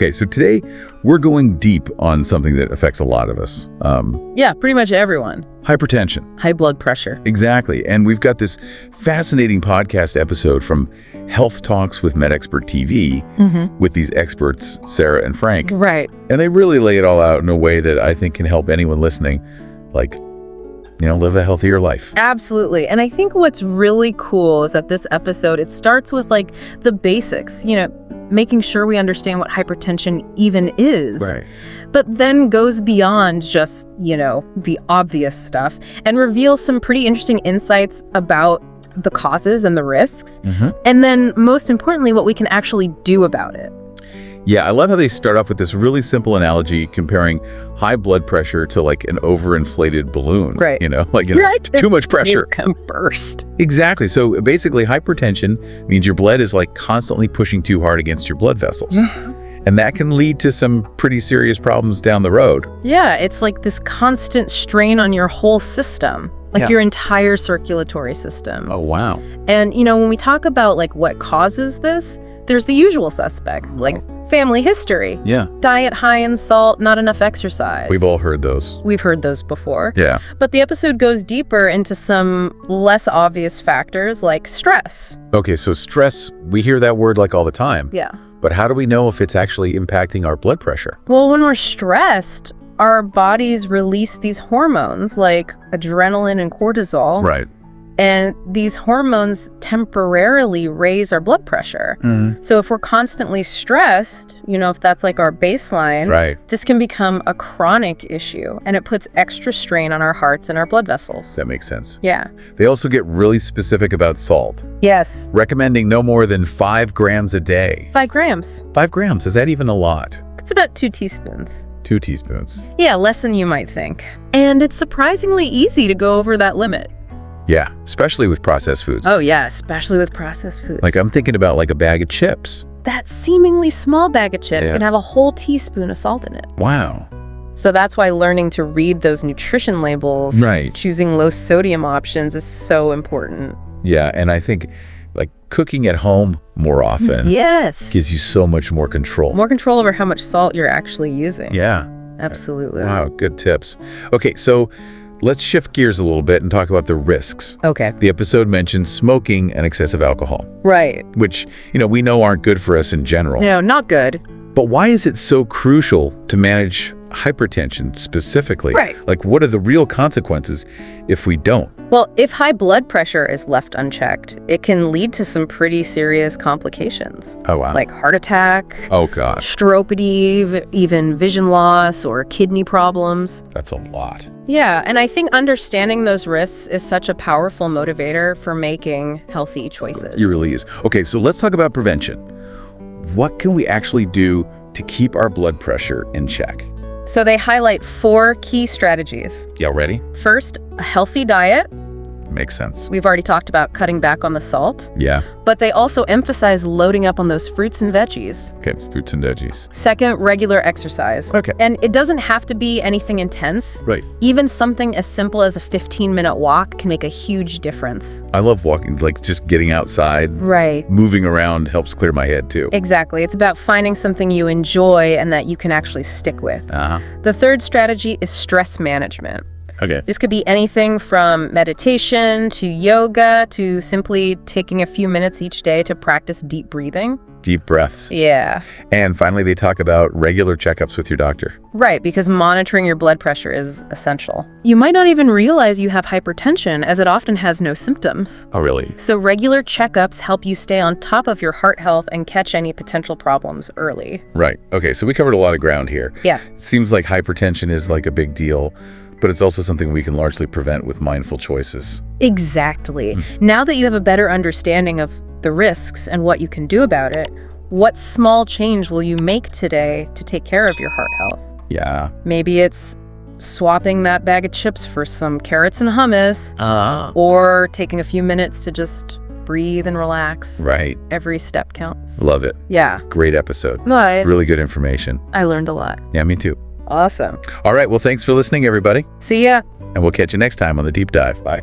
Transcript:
Okay, so today we're going deep on something that affects a lot of us. Yeah, pretty much everyone. Hypertension. High blood pressure. Exactly. And we've got this fascinating podcast episode from Health Talks with MedExpert TV with these experts, Sarah and Frank. Right. And they really lay it all out in a way that I think can help anyone listening, live a healthier life. Absolutely. And I think what's really cool is that this episode, it starts with the basics, making sure we understand what hypertension even is. Right. But then goes beyond just, the obvious stuff and reveals some pretty interesting insights about the causes and the risks. And then most importantly, what we can actually do about it. Yeah, I love how they start off with this really simple analogy comparing high blood pressure to an overinflated balloon. Right. Right. Too much pressure. It can burst. Exactly. So basically hypertension means your blood is constantly pushing too hard against your blood vessels. And that can lead to some pretty serious problems down the road. Yeah, it's like this constant strain on your whole system, your entire circulatory system. Oh, wow. And, when we talk about what causes this, there's the usual suspects, family history. Yeah. Diet high in salt, not enough exercise. We've all heard those. We've heard those before. Yeah. But the episode goes deeper into some less obvious factors like stress. Okay, so stress, we hear that word all the time. Yeah. But how do we know if it's actually impacting our blood pressure? Well, when we're stressed, our bodies release these hormones like adrenaline and cortisol. Right. And these hormones temporarily raise our blood pressure. So if we're constantly stressed, if that's our baseline, right, this can become a chronic issue and it puts extra strain on our hearts and our blood vessels. That makes sense. Yeah. They also get really specific about salt. Yes. Recommending no more than 5 grams a day. 5 grams. 5 grams, is that even a lot? It's about 2 teaspoons. 2 teaspoons. Yeah, less than you might think. And it's surprisingly easy to go over that limit. Yeah, especially with processed foods. Oh yeah, especially with processed foods. I'm thinking about a bag of chips. That seemingly small bag of chips can have a whole teaspoon of salt in it. Wow. So that's why learning to read those nutrition labels, right, choosing low sodium options is so important. Yeah, and I think cooking at home more often gives you so much more control. More control over how much salt you're actually using. Yeah. Absolutely. Wow, good tips. Okay, so let's shift gears a little bit and talk about the risks. Okay. The episode mentions smoking and excessive alcohol. Right. Which, we know aren't good for us in general. No, not good. But why is it so crucial to manage hypertension specifically? Right. What are the real consequences if we don't? Well, if high blood pressure is left unchecked, it can lead to some pretty serious complications. Oh, wow. Like heart attack. Oh, gosh. Stroke, even vision loss or kidney problems. That's a lot. Yeah, and I think understanding those risks is such a powerful motivator for making healthy choices. It really is. Okay, so let's talk about prevention. What can we actually do to keep our blood pressure in check? So they highlight 4 key strategies. Yeah, ready? First, a healthy diet. Makes sense. We've already talked about cutting back on the salt. Yeah. But they also emphasize loading up on those fruits and veggies. Okay, fruits and veggies. Second, regular exercise. Okay. And it doesn't have to be anything intense. Right. Even something as simple as a 15-minute walk can make a huge difference. I love walking, just getting outside. Right. Moving around helps clear my head too. Exactly. It's about finding something you enjoy and that you can actually stick with. The third strategy is stress management. Okay. This could be anything from meditation to yoga to simply taking a few minutes each day to practice deep breathing. Deep breaths. Yeah. And finally, they talk about regular checkups with your doctor. Right, because monitoring your blood pressure is essential. You might not even realize you have hypertension, as it often has no symptoms. Oh, really? So regular checkups help you stay on top of your heart health and catch any potential problems early. Right. Okay, so we covered a lot of ground here. Yeah. It seems like hypertension is a big deal, but it's also something we can largely prevent with mindful choices. Exactly. Now that you have a better understanding of the risks and what you can do about it, what small change will you make today to take care of your heart health? Yeah. Maybe it's swapping that bag of chips for some carrots and hummus, or taking a few minutes to just breathe and relax. Right. Every step counts. Love it. Yeah. Great episode. But Really good information. I learned a lot. Yeah, me too. Awesome. All right, well, thanks for listening, everybody. See ya. And we'll catch you next time on The Deep Dive. Bye.